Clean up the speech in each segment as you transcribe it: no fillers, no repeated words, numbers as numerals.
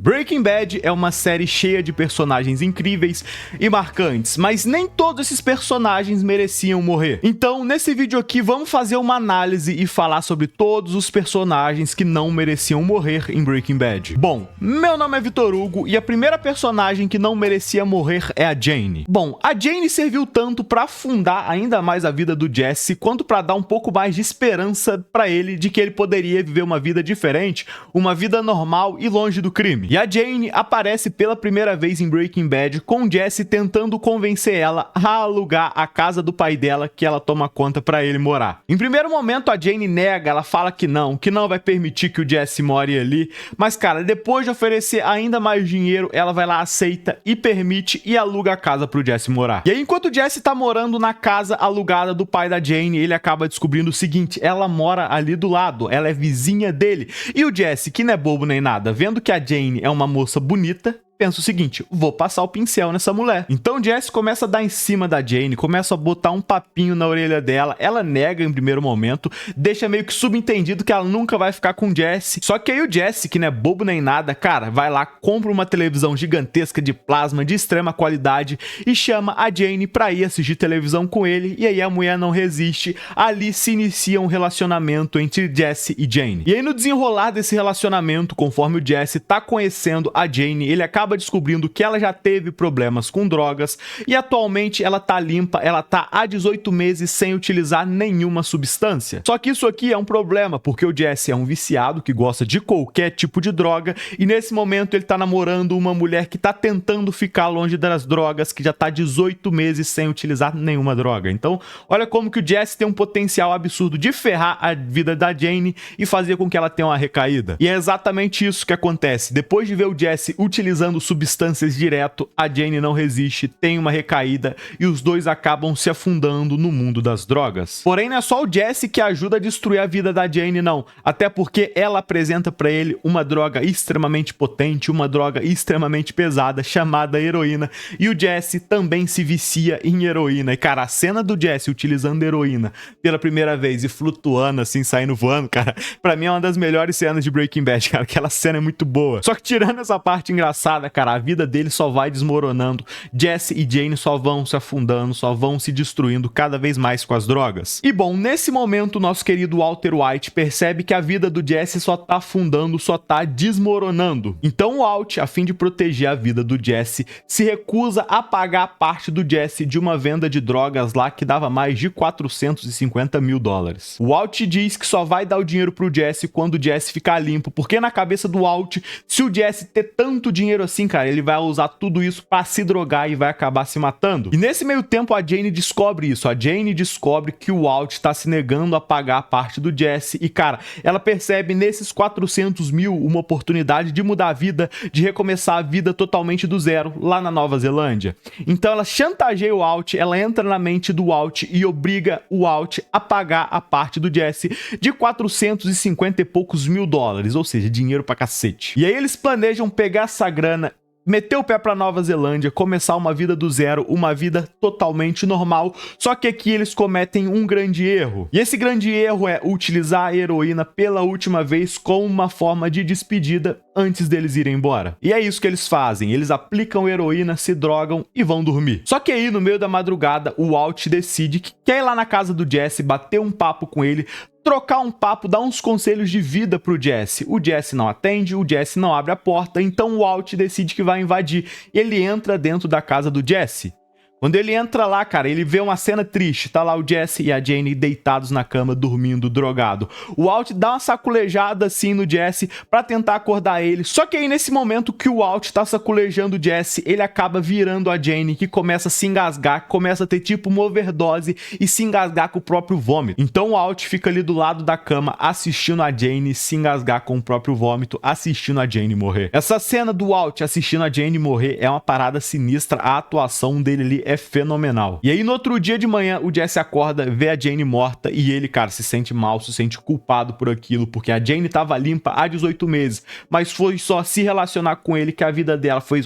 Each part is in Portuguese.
Breaking Bad é uma série cheia de personagens incríveis e marcantes, mas nem todos esses personagens mereciam morrer. Então, nesse vídeo aqui, vamos fazer uma análise e falar sobre todos os personagens que não mereciam morrer em Breaking Bad. Bom, meu nome é Vitor Hugo e a primeira personagem que não merecia morrer é a Jane. Bom, a Jane serviu tanto para afundar ainda mais a vida do Jesse, quanto para dar um pouco mais de esperança para ele de que ele poderia viver uma vida diferente, uma vida normal e longe do crime. E a Jane aparece pela primeira vez em Breaking Bad com Jesse tentando convencer ela a alugar a casa do pai dela que ela toma conta pra ele morar. Em primeiro momento a Jane nega, ela fala que não vai permitir que o Jesse more ali, mas cara, depois de oferecer ainda mais dinheiro, ela vai lá, aceita e permite e aluga a casa pro Jesse morar. E aí enquanto o Jesse tá morando na casa alugada do pai da Jane, ele acaba descobrindo o seguinte: ela mora ali do lado, ela é vizinha dele. E o Jesse, que não é bobo nem nada, vendo que a Jane é uma moça bonita, pensa o seguinte: vou passar o pincel nessa mulher. Então Jesse começa a dar em cima da Jane, começa a botar um papinho na orelha dela, ela nega em primeiro momento, deixa meio que subentendido que ela nunca vai ficar com o Jesse. Só que aí o Jesse, que não é bobo nem nada, cara, vai lá, compra uma televisão gigantesca de plasma de extrema qualidade e chama a Jane pra ir assistir televisão com ele, e aí a mulher não resiste, ali se inicia um relacionamento entre Jesse e Jane. E aí no desenrolar desse relacionamento, conforme o Jesse tá conhecendo a Jane, ele acaba descobrindo que ela já teve problemas com drogas e atualmente ela tá limpa, ela tá há 18 meses sem utilizar nenhuma substância. Só que isso aqui é um problema, porque o Jesse é um viciado que gosta de qualquer tipo de droga e nesse momento ele tá namorando uma mulher que tá tentando ficar longe das drogas, que já tá 18 meses sem utilizar nenhuma droga. Então, olha como que o Jesse tem um potencial absurdo de ferrar a vida da Jane e fazer com que ela tenha uma recaída. E é exatamente isso que acontece. Depois de ver o Jesse utilizando substâncias direto, a Jane não resiste, tem uma recaída e os dois acabam se afundando no mundo das drogas. Porém, não é só o Jesse que ajuda a destruir a vida da Jane, não. Até porque ela apresenta pra ele uma droga extremamente potente, uma droga extremamente pesada, chamada heroína, e o Jesse também se vicia em heroína. E cara, a cena do Jesse utilizando heroína pela primeira vez e flutuando assim, saindo voando, cara, pra mim é uma das melhores cenas de Breaking Bad, cara. Aquela cena é muito boa. Só que tirando essa parte engraçada, cara, a vida dele só vai desmoronando, Jesse e Jane só vão se afundando, só vão se destruindo cada vez mais com as drogas. E bom, nesse momento o nosso querido Walter White percebe que a vida do Jesse só tá afundando, só tá desmoronando. Então o Walt, a fim de proteger a vida do Jesse, se recusa a pagar parte do Jesse de uma venda de drogas lá que dava mais de 450 mil dólares. O Walt diz que só vai dar o dinheiro pro Jesse quando o Jesse ficar limpo, porque na cabeça do Walt, se o Jesse ter tanto dinheiro assim, cara, ele vai usar tudo isso pra se drogar e vai acabar se matando. E nesse meio tempo a Jane descobre isso, a Jane descobre que o Walt tá se negando a pagar a parte do Jesse e cara, ela percebe nesses 400 mil uma oportunidade de mudar a vida, de recomeçar a vida totalmente do zero lá na Nova Zelândia. Então ela chantageia o Walt, ela entra na mente do Walt e obriga o Walt a pagar a parte do Jesse de 450 e poucos mil dólares, ou seja, dinheiro pra cacete. E aí eles planejam pegar essa grana, meter o pé pra Nova Zelândia, começar uma vida do zero, uma vida totalmente normal, só que aqui eles cometem um grande erro. E esse grande erro é utilizar a heroína pela última vez como uma forma de despedida antes deles irem embora. E é isso que eles fazem, eles aplicam heroína, se drogam e vão dormir. Só que aí, no meio da madrugada, o Walt decide que quer ir lá na casa do Jesse, bater um papo com ele, trocar um papo, dar uns conselhos de vida pro Jesse. O Jesse não atende, o Jesse não abre a porta, então o Walt decide que vai invadir. Ele entra dentro da casa do Jesse. Quando ele entra lá, cara, ele vê uma cena triste. Tá lá o Jesse e a Jane deitados na cama, dormindo, drogado. O Walt dá uma saculejada assim no Jesse pra tentar acordar ele. Só que aí nesse momento que o Walt tá saculejando o Jesse, ele acaba virando a Jane, que começa a se engasgar, começa a ter tipo uma overdose e se engasgar com o próprio vômito. Então o Walt fica ali do lado da cama assistindo a Jane se engasgar com o próprio vômito, assistindo a Jane morrer. Essa cena do Walt assistindo a Jane morrer é uma parada sinistra, a atuação dele ali é fenomenal. E aí no outro dia de manhã o Jesse acorda, vê a Jane morta e ele, cara, se sente mal, se sente culpado por aquilo, porque a Jane tava limpa há 18 meses, mas foi só se relacionar com ele que a vida dela foi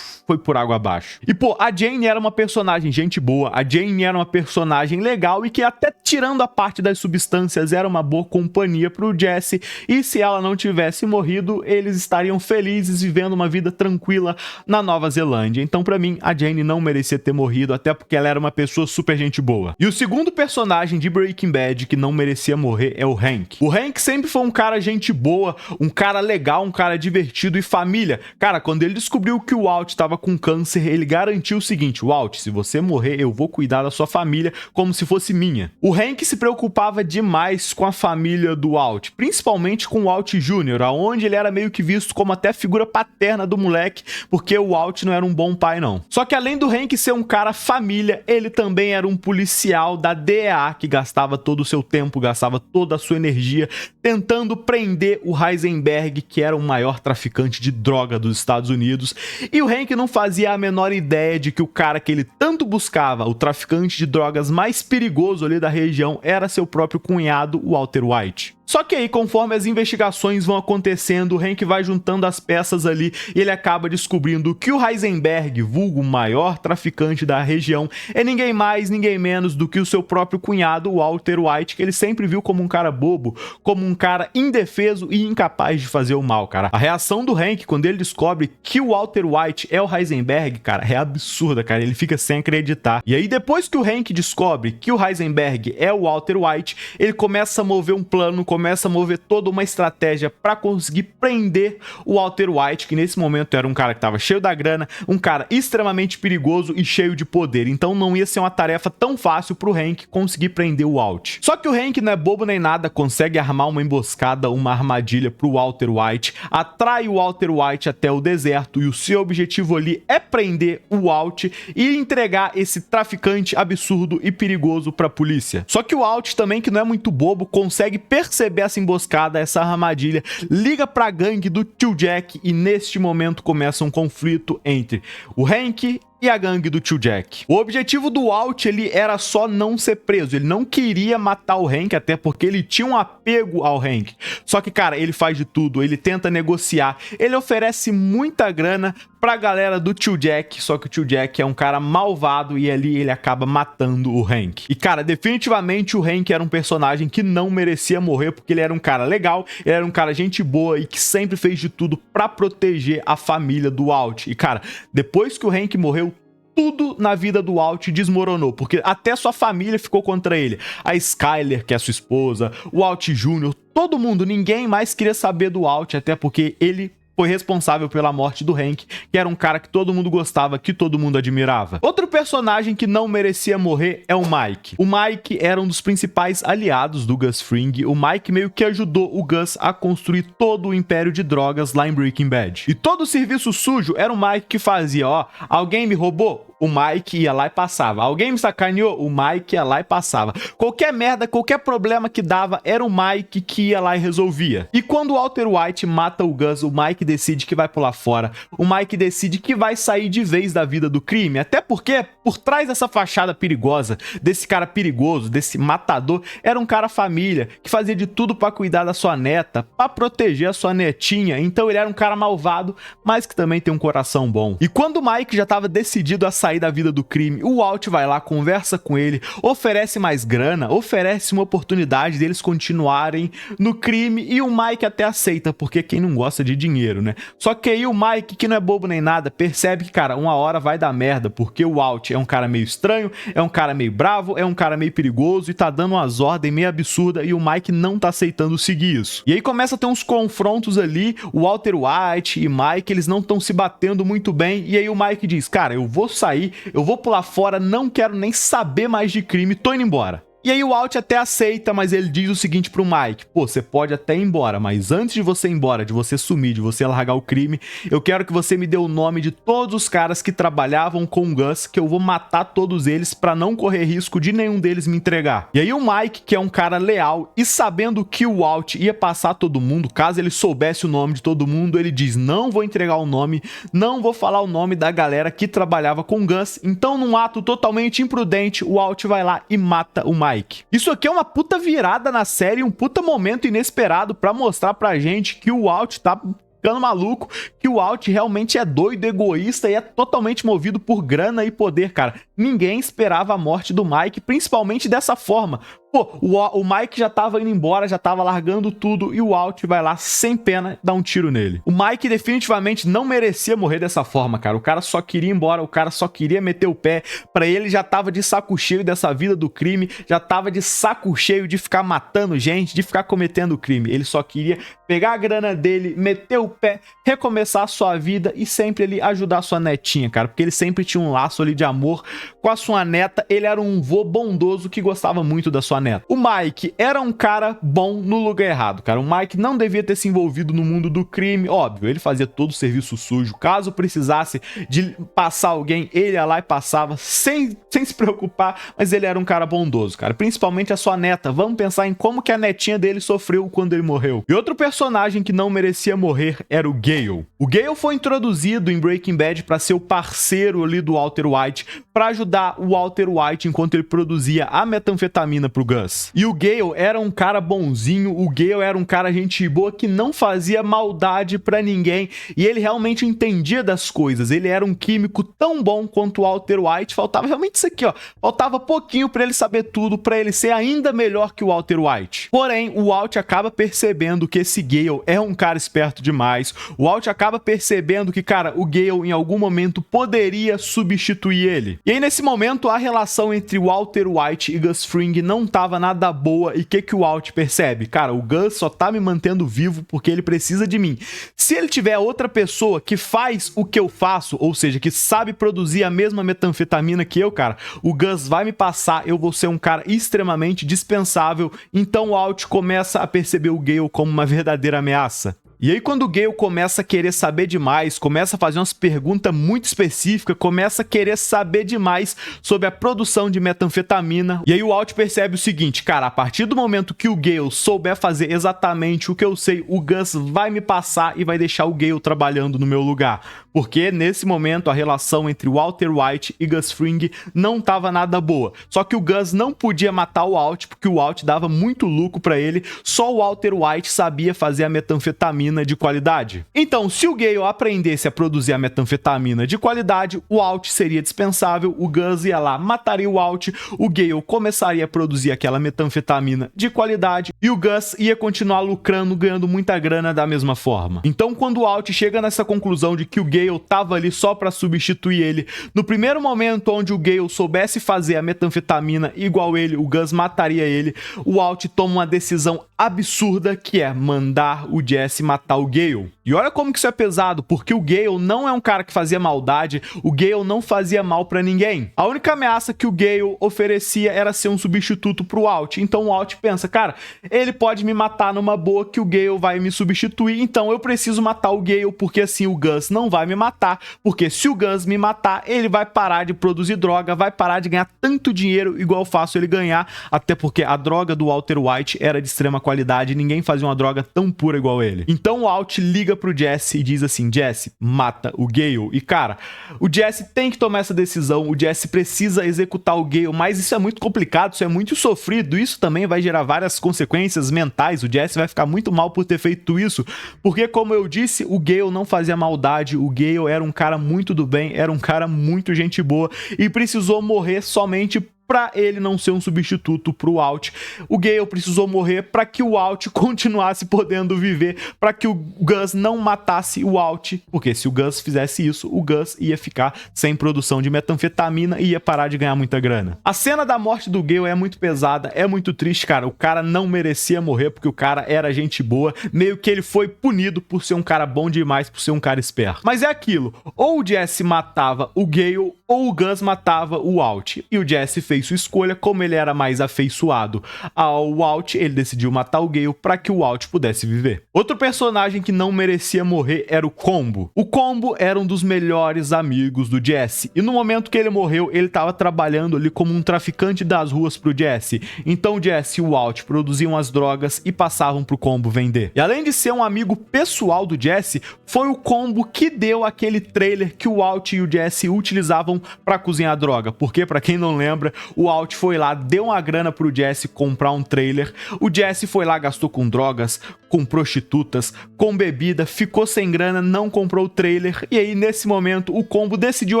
foi por água abaixo. E pô, a Jane era uma personagem gente boa, a Jane era uma personagem legal e que até tirando a parte das substâncias era uma boa companhia pro Jesse, e se ela não tivesse morrido, eles estariam felizes vivendo uma vida tranquila na Nova Zelândia. Então pra mim, a Jane não merecia ter morrido, até porque ela era uma pessoa super gente boa. E o segundo personagem de Breaking Bad que não merecia morrer é o Hank. O Hank sempre foi um cara gente boa, um cara legal, um cara divertido e família. Cara, quando ele descobriu que o Walt estava com câncer, ele garantiu o seguinte: Walt, se você morrer, eu vou cuidar da sua família como se fosse minha. O Hank se preocupava demais com a família do Walt, principalmente com o Walt Jr., aonde ele era meio que visto como até figura paterna do moleque, porque o Walt não era um bom pai não. Só que além do Hank ser um cara família, ele também era um policial da DEA que gastava todo o seu tempo, gastava toda a sua energia tentando prender o Heisenberg, que era o maior traficante de droga dos Estados Unidos. E o Hank não fazia a menor ideia de que o cara que ele tanto buscava, o traficante de drogas mais perigoso ali da região, era seu próprio cunhado, Walter White. Só que aí, conforme as investigações vão acontecendo, o Hank vai juntando as peças ali e ele acaba descobrindo que o Heisenberg, vulgo o maior traficante da região, é ninguém mais, ninguém menos do que o seu próprio cunhado, Walter White, que ele sempre viu como um cara bobo, como um cara indefeso e incapaz de fazer o mal, cara. A reação do Hank quando ele descobre que o Walter White é o Heisenberg, cara, é absurda, cara. Ele fica sem acreditar. E aí, depois que o Hank descobre que o Heisenberg é o Walter White, ele começa a mover um plano, começa a mover toda uma estratégia para conseguir prender o Walter White, que nesse momento era um cara que estava cheio da grana, um cara extremamente perigoso e cheio de poder. Então não ia ser uma tarefa tão fácil pro Hank conseguir prender o Walt. Só que o Hank não é bobo nem nada, consegue armar uma emboscada, uma armadilha pro Walter White, atrai o Walter White até o deserto e o seu objetivo ali é prender o Walt e entregar esse traficante absurdo e perigoso pra polícia. Só que o Walt também, que não é muito bobo, consegue perceber essa emboscada, essa armadilha, liga pra gangue do Tio Jack e neste momento começa um conflito entre o Hank e a gangue do Tio Jack. O objetivo do Walt, ele era só não ser preso, ele não queria matar o Hank, até porque ele tinha um apego ao Hank. Só que, cara, ele faz de tudo, ele tenta negociar, ele oferece muita grana pra galera do Tio Jack, só que o Tio Jack é um cara malvado e ali ele acaba matando o Hank. E, cara, definitivamente o Hank era um personagem que não merecia morrer, porque ele era um cara legal, ele era um cara gente boa e que sempre fez de tudo pra proteger a família do Walt. E, cara, depois que o Hank morreu, tudo na vida do Walt desmoronou, porque até sua família ficou contra ele. A Skyler, que é sua esposa, o Walt Jr., todo mundo, ninguém mais queria saber do Walt, até porque ele foi responsável pela morte do Hank, que era um cara que todo mundo gostava, que todo mundo admirava. Outro personagem que não merecia morrer é o Mike. O Mike era um dos principais aliados do Gus Fring. O Mike meio que ajudou o Gus a construir todo o império de drogas lá em Breaking Bad. E todo o serviço sujo era o Mike que fazia, ó, alguém me roubou? O Mike ia lá e passava. Alguém me sacaneou? O Mike ia lá e passava. Qualquer merda, qualquer problema que dava, era o Mike que ia lá e resolvia. E quando o Walter White mata o Gus, o Mike decide que vai pular fora. O Mike decide que vai sair de vez da vida do crime. Até porque, por trás dessa fachada perigosa, desse cara perigoso, desse matador, era um cara família, que fazia de tudo pra cuidar da sua neta, pra proteger a sua netinha. Então ele era um cara malvado, mas que também tem um coração bom. E quando o Mike já tava decidido a sair da vida do crime, o Walt vai lá, conversa com ele, oferece mais grana, oferece uma oportunidade deles continuarem no crime e o Mike até aceita, porque quem não gosta de dinheiro, né? Só que aí o Mike, que não é bobo nem nada, percebe que, cara, uma hora vai dar merda, porque o Walt é um cara meio estranho, é um cara meio bravo, é um cara meio perigoso e tá dando umas ordens meio absurdas e o Mike não tá aceitando seguir isso. E aí começa a ter uns confrontos ali, o Walter White e Mike, eles não estão se batendo muito bem e aí o Mike diz, cara, eu vou sair, eu vou pular fora, não quero nem saber mais de crime, tô indo embora. E aí o Walt até aceita, mas ele diz o seguinte pro Mike, pô, você pode até ir embora, mas antes de você ir embora, de você sumir, de você largar o crime, eu quero que você me dê o nome de todos os caras que trabalhavam com o Gus, que eu vou matar todos eles pra não correr risco de nenhum deles me entregar. E aí o Mike, que é um cara leal, e sabendo que o Walt ia passar todo mundo, caso ele soubesse o nome de todo mundo, ele diz, não vou entregar o nome, não vou falar o nome da galera que trabalhava com o Gus, então num ato totalmente imprudente, o Walt vai lá e mata o Mike. Isso aqui é uma puta virada na série, um puta momento inesperado pra mostrar pra gente que o Walt tá ficando maluco que o Alt realmente é doido, egoísta e é totalmente movido por grana e poder, cara. Ninguém esperava a morte do Mike, principalmente dessa forma. Pô, o Mike já tava indo embora, já tava largando tudo e o Alt vai lá sem pena dar um tiro nele. O Mike definitivamente não merecia morrer dessa forma, cara. O cara só queria ir embora, o cara só queria meter o pé. Pra ele já tava de saco cheio dessa vida do crime, já tava de saco cheio de ficar matando gente, de ficar cometendo crime. Ele só queria pegar a grana dele, meter o pé, recomeçar a sua vida e sempre ele ajudar a sua netinha, cara. Porque ele sempre tinha um laço ali de amor com a sua neta. Ele era um vô bondoso que gostava muito da sua neta. O Mike era um cara bom no lugar errado, cara. O Mike não devia ter se envolvido no mundo do crime, óbvio, ele fazia todo o serviço sujo. Caso precisasse de passar alguém, ele ia lá e passava sem se preocupar, mas ele era um cara bondoso, cara. Principalmente a sua neta. Vamos pensar em como que a netinha dele sofreu quando ele morreu. E outro personagem que não merecia morrer era o Gale. O Gale foi introduzido em Breaking Bad para ser o parceiro ali do Walter White, para ajudar o Walter White enquanto ele produzia a metanfetamina pro Gus. E o Gale era um cara bonzinho, o Gale era um cara gente boa que não fazia maldade pra ninguém e ele realmente entendia das coisas. Ele era um químico tão bom quanto o Walter White. Faltava realmente isso aqui, ó. Faltava pouquinho pra ele saber tudo, pra ele ser ainda melhor que o Walter White. Porém, o Walt acaba percebendo que esse Gale é um cara esperto demais. O Walt acaba percebendo que, cara, o Gale em algum momento poderia substituir ele. E aí, nesse momento, a relação entre Walter White e Gus Fring não tava nada boa. E o que o Walt percebe? Cara, o Gus só tá me mantendo vivo porque ele precisa de mim. Se ele tiver outra pessoa que faz o que eu faço, ou seja, que sabe produzir a mesma metanfetamina que eu, cara, o Gus vai me passar, eu vou ser um cara extremamente dispensável. Então o Walt começa a perceber o Gale como uma verdadeira ameaça. E aí quando o Gale começa a querer saber demais, começa a fazer umas perguntas muito específicas, começa a querer saber demais sobre a produção de metanfetamina, e aí o Walt percebe o seguinte, cara, a partir do momento que o Gale souber fazer exatamente o que eu sei, o Gus vai me passar e vai deixar o Gale trabalhando no meu lugar. Porque nesse momento a relação entre Walter White e Gus Fring não estava nada boa. Só que o Gus não podia matar o Walt porque o Walt dava muito lucro para ele, só o Walter White sabia fazer a metanfetamina de qualidade. Então, se o Gale aprendesse a produzir a metanfetamina de qualidade, o Walt seria dispensável, o Gus ia lá, mataria o Walt, o Gale começaria a produzir aquela metanfetamina de qualidade e o Gus ia continuar lucrando, ganhando muita grana da mesma forma. Então, quando o Walt chega nessa conclusão de que o Gale tava ali só para substituir ele, no primeiro momento onde o Gale soubesse fazer a metanfetamina igual ele, o Gus mataria ele, o Walt toma uma decisão absurda que é mandar o Jesse matar o Gale. E olha como que isso é pesado, porque o Gale não é um cara que fazia maldade, o Gale não fazia mal pra ninguém. A única ameaça que o Gale oferecia era ser um substituto pro Walt. Então o Walt pensa, cara, ele pode me matar numa boa que o Gale vai me substituir, então eu preciso matar o Gale, porque assim o Gus não vai me matar, porque se o Gus me matar, ele vai parar de produzir droga, vai parar de ganhar tanto dinheiro igual eu faço ele ganhar, até porque a droga do Walter White era de extrema qualidade, ninguém fazia uma droga tão pura igual ele. Então o Walt liga pro Jesse e diz assim, Jesse, mata o Gale. E cara, o Jesse tem que tomar essa decisão, o Jesse precisa executar o Gale, mas isso é muito complicado, isso é muito sofrido, isso também vai gerar várias consequências mentais, o Jesse vai ficar muito mal por ter feito isso, porque como eu disse, o Gale não fazia maldade, o Gale era um cara muito do bem, era um cara muito gente boa e precisou morrer somente para ele não ser um substituto pro Walt. O Gale precisou morrer para que o Walt continuasse podendo viver, para que o Gus não matasse o Walt, porque se o Gus fizesse isso, o Gus ia ficar sem produção de metanfetamina e ia parar de ganhar muita grana. A cena da morte do Gale é muito pesada, é muito triste, cara. O cara não merecia morrer porque o cara era gente boa, meio que ele foi punido por ser um cara bom demais, por ser um cara esperto. Mas é aquilo, ou o Jesse matava o Gale, ou o Gus matava o Walt. E o Jesse fez sua escolha, como ele era mais afeiçoado ao Walt, ele decidiu matar o Gale para que o Walt pudesse viver. Outro personagem que não merecia morrer era o Combo. O Combo era um dos melhores amigos do Jesse, e no momento que ele morreu, ele estava trabalhando ali como um traficante das ruas pro Jesse. Então o Jesse e o Walt produziam as drogas e passavam pro Combo vender. E além de ser um amigo pessoal do Jesse, foi o Combo que deu aquele trailer que o Walt e o Jesse utilizavam pra cozinhar droga. Porque, pra quem não lembra, o Walt foi lá, deu uma grana pro Jesse comprar um trailer. O Jesse foi lá, gastou com drogas, com prostitutas, com bebida, ficou sem grana, não comprou o trailer. E aí, nesse momento, o Combo decidiu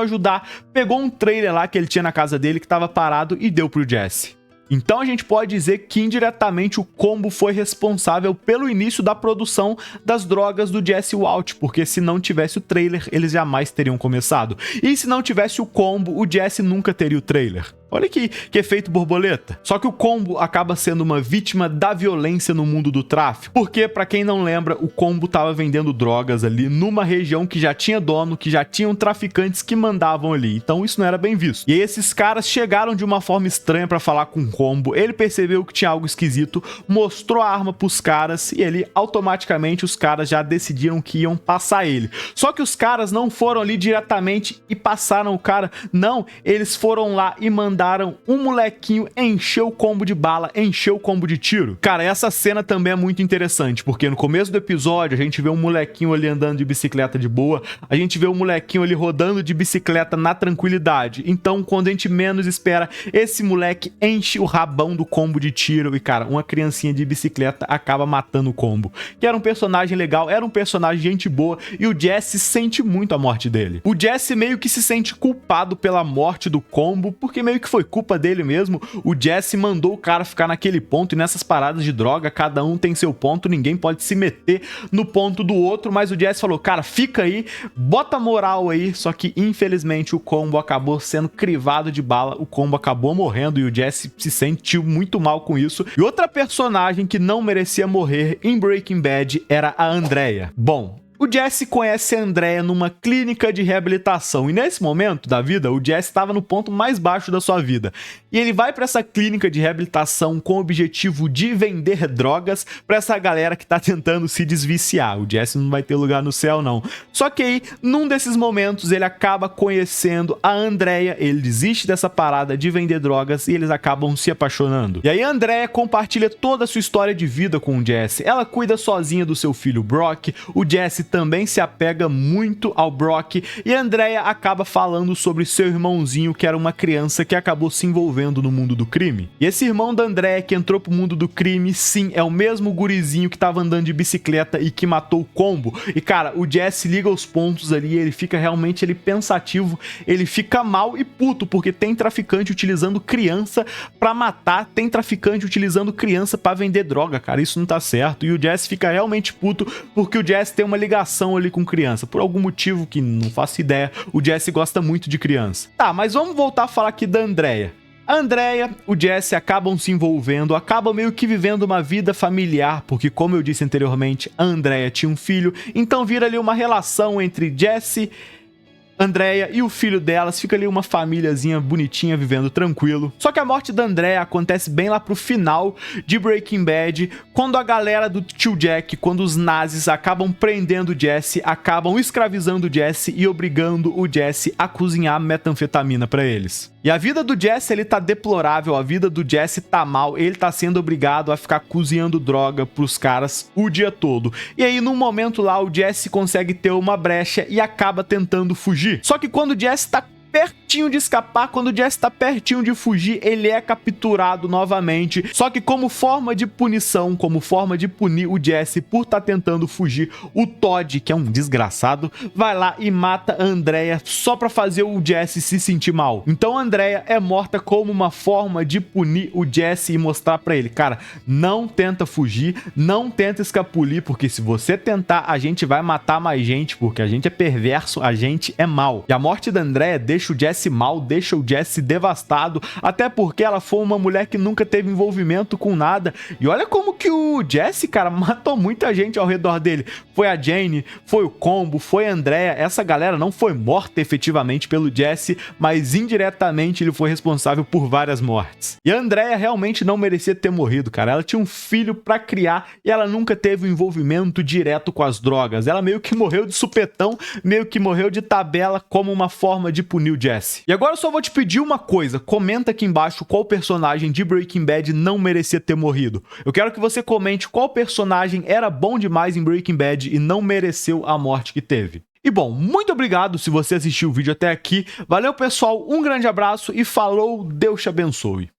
ajudar, pegou um trailer lá que ele tinha na casa dele, que tava parado, e deu pro Jesse. Então a gente pode dizer que indiretamente o Combo foi responsável pelo início da produção das drogas do Jesse e Walt, porque se não tivesse o trailer, eles jamais teriam começado. E se não tivesse o Combo, o Jesse nunca teria o trailer. Olha que efeito borboleta. Só que o Combo acaba sendo uma vítima da violência no mundo do tráfico. Porque, pra quem não lembra, o Combo tava vendendo drogas ali numa região que já tinha dono, que já tinham traficantes que mandavam ali. Então isso não era bem visto. E aí esses caras chegaram de uma forma estranha pra falar com o Combo. Ele percebeu que tinha algo esquisito, mostrou a arma pros caras e ele, automaticamente, os caras já decidiram que iam passar ele. Só que os caras não foram ali diretamente e passaram o cara. Não, eles foram lá e mandaram um molequinho encher o Combo de bala, encher o Combo de tiro. Cara, essa cena também é muito interessante, porque no começo do episódio a gente vê um molequinho ali andando de bicicleta de boa, a gente vê um molequinho ali rodando de bicicleta na tranquilidade. Então, quando a gente menos espera, esse moleque enche o rabão do Combo de tiro e, cara, uma criancinha de bicicleta acaba matando o Combo. Que era um personagem legal, era um personagem gente boa, e o Jesse sente muito a morte dele. O Jesse meio que se sente culpado pela morte do Combo, porque meio que foi culpa dele mesmo. O Jesse mandou o cara ficar naquele ponto, e nessas paradas de droga, cada um tem seu ponto, ninguém pode se meter no ponto do outro, mas o Jesse falou, cara, fica aí, bota moral aí. Só que, infelizmente, o Combo acabou sendo crivado de bala, o Combo acabou morrendo, e o Jesse se sentiu muito mal com isso. E outra personagem que não merecia morrer em Breaking Bad era a Andrea. Bom, o Jesse conhece a Andrea numa clínica de reabilitação, e nesse momento da vida, o Jesse estava no ponto mais baixo da sua vida. E ele vai para essa clínica de reabilitação com o objetivo de vender drogas para essa galera que tá tentando se desviciar. O Jesse não vai ter lugar no céu, não. Só que aí, num desses momentos, ele acaba conhecendo a Andrea, ele desiste dessa parada de vender drogas e eles acabam se apaixonando. E aí a Andrea compartilha toda a sua história de vida com o Jesse. Ela cuida sozinha do seu filho Brock, o Jesse também se apega muito ao Brock, e a Andrea acaba falando sobre seu irmãozinho, que era uma criança que acabou se envolvendo no mundo do crime. E esse irmão da Andrea que entrou pro mundo do crime, sim, é o mesmo gurizinho que tava andando de bicicleta e que matou o Combo. E cara, o Jesse liga os pontos ali, ele fica realmente pensativo, ele fica mal e puto, porque tem traficante utilizando criança pra matar, tem traficante utilizando criança pra vender droga, cara, isso não tá certo. E o Jesse fica realmente puto, porque o Jesse tem uma ligação ali com criança, por algum motivo que não faço ideia. O Jesse gosta muito de criança. Tá, mas vamos voltar a falar aqui da Andrea. A Andrea, o Jesse acabam se envolvendo, acabam meio que vivendo uma vida familiar, porque, como eu disse anteriormente, a Andrea tinha um filho, então vira ali uma relação entre Jesse, Andrea e o filho delas, fica ali uma famíliazinha bonitinha vivendo tranquilo. Só que a morte da Andrea acontece bem lá pro final de Breaking Bad, quando a galera do tio Jack, quando os nazis acabam prendendo o Jesse, acabam escravizando o Jesse e obrigando o Jesse a cozinhar metanfetamina pra eles. E a vida do Jesse, ele tá deplorável, a vida do Jesse tá mal, ele tá sendo obrigado a ficar cozinhando droga pros caras o dia todo. E aí, num momento lá, o Jesse consegue ter uma brecha e acaba tentando fugir. Só que quando o Jesse tá pertinho de escapar, quando o Jesse tá pertinho de fugir, ele é capturado novamente. Só que como forma de punição, como forma de punir o Jesse por tá tentando fugir, o Todd, que é um desgraçado, vai lá e mata a Andrea só pra fazer o Jesse se sentir mal. Então a Andrea é morta como uma forma de punir o Jesse e mostrar pra ele, cara, não tenta fugir, não tenta escapulir, porque se você tentar, a gente vai matar mais gente, porque a gente é perverso, a gente é mal. E a morte da Andrea deixa o Jesse mal, deixa o Jesse devastado, até porque ela foi uma mulher que nunca teve envolvimento com nada. E olha como que o Jesse, cara, matou muita gente ao redor dele. Foi a Jane, foi o Combo, foi a Andrea. Essa galera não foi morta efetivamente pelo Jesse, mas indiretamente ele foi responsável por várias mortes. E a Andrea realmente não merecia ter morrido, cara. Ela tinha um filho pra criar e ela nunca teve um envolvimento direto com as drogas. Ela meio que morreu de supetão, meio que morreu de tabela como uma forma de punir o Jesse. E agora eu só vou te pedir uma coisa, comenta aqui embaixo qual personagem de Breaking Bad não merecia ter morrido. Eu quero que você comente qual personagem era bom demais em Breaking Bad e não mereceu a morte que teve. E bom, muito obrigado se você assistiu o vídeo até aqui. Valeu, pessoal, um grande abraço e falou, Deus te abençoe.